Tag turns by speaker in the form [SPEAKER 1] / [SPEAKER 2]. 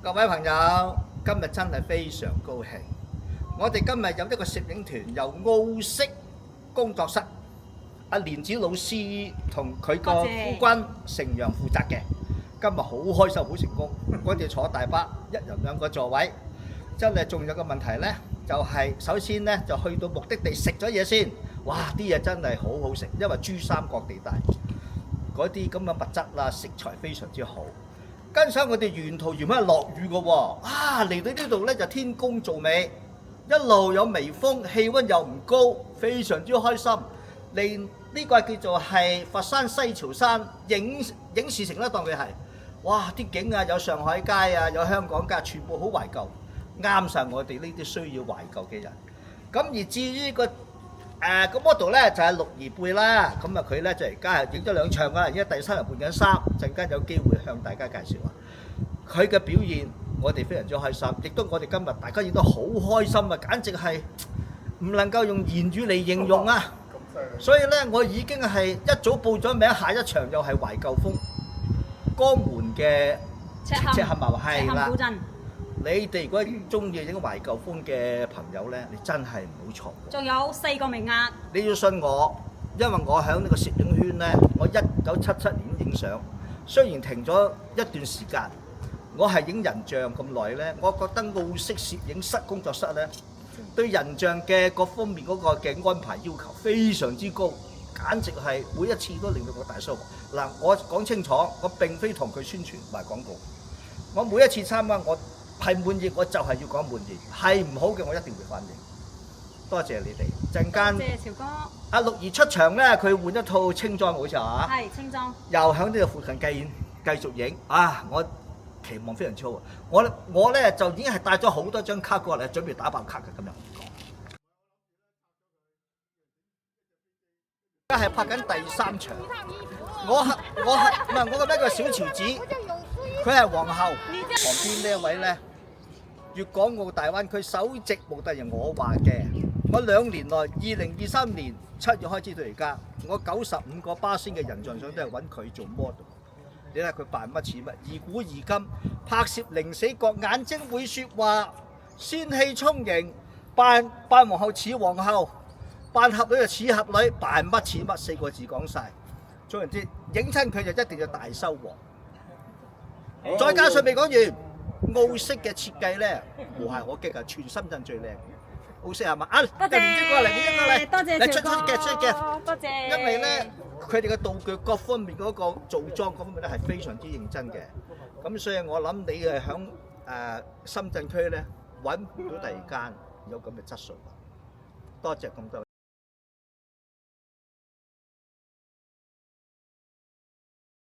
[SPEAKER 1] 各位朋友，今日真係非常高興。我哋今日有一個攝影團，由澳式工作室阿蓮子老師同佢個夫君成陽負責嘅。今日好開心，好成功。我哋坐大巴，一人2個座位。真係仲有個問題呢，就係首先呢，就去到目的地食咗嘢先。哇！啲嘢真係好好食，因為珠三角地帶嗰啲咁嘅物質啦，食材非常之好。跟上我哋沿途原本係落雨嘅喎，嚟到呢度呢就天公造美，一路有微風，氣温又唔高，非常之開心。嚟呢個叫做係佛山西樵山影視城啦，當佢係。哇！啲景啊，有上海街啊，有香港街，全部好懷舊，啱晒我哋呢啲需要懷舊嘅人。咁而至於個model 咧就係陸兒貝啦，咁啊佢咧就而家係影咗2場啦，而家第3日換緊衫，陣間有機會向大家介紹下佢嘅表現，我哋非常之開心，亦都我哋今日大家亦都好開心啊，簡直係唔能夠用言語嚟形容啊！所以咧，我已經係一早報咗名，下一場又係懷舊風，江門嘅赤坎樓係啦。你哋如果中意影懷舊風嘅朋友呢，你真係唔好錯。
[SPEAKER 2] 仲有4個名額。你
[SPEAKER 1] 要信我，因為我喺呢個攝影圈呢，我1977年影相，雖然停咗一段時間，我係影人像咁耐呢，我覺得澳式攝影室工作室呢，對人像嘅各方面嗰個嘅安排要求非常之高，簡直係每一次都令到我大收穫。嗱，我講清楚，我並非同佢宣傳賣廣告，我每一次參加我係滿意，我就係要講滿意；係唔好嘅，我一定會反映。多謝你哋。陣間，
[SPEAKER 2] 多謝潮哥。
[SPEAKER 1] 阿陸兒出場咧，佢換一套青裝好似嚇。
[SPEAKER 2] 係青裝。
[SPEAKER 1] 又喺呢個附近繼續影啊！我期望非常之好。我咧就已經係帶咗好多張卡過嚟，準備打爆卡嘅今日。而家係拍緊第3場。我個名叫小潮子，佢係皇后。旁邊呢一位咧，粵港澳大灣區首席模特兒我話嘅，我2年內2023年7月開始到而家，我95%嘅人像相都係揾佢做 model。你睇佢扮乜似乜，而古而今，拍攝零死角，眼睛會説話，仙氣充盈，扮皇后似皇后，扮俠女就似俠女，扮乜似乜，4個字講晒。總言之，影親佢就一定要大收穫。再加上未講完，澳式嘅設計咧，無懈可擊啊！全深圳最靚，澳式係嘛？啊，
[SPEAKER 2] 多謝，多謝，
[SPEAKER 1] 你出嘅，
[SPEAKER 2] 多謝。
[SPEAKER 1] 因為咧，佢哋嘅道具各方面嗰個做裝各方面咧係非常之認真嘅。咁所以我諗你係響深圳區咧揾唔到第2間有咁嘅質素。多謝咁多位。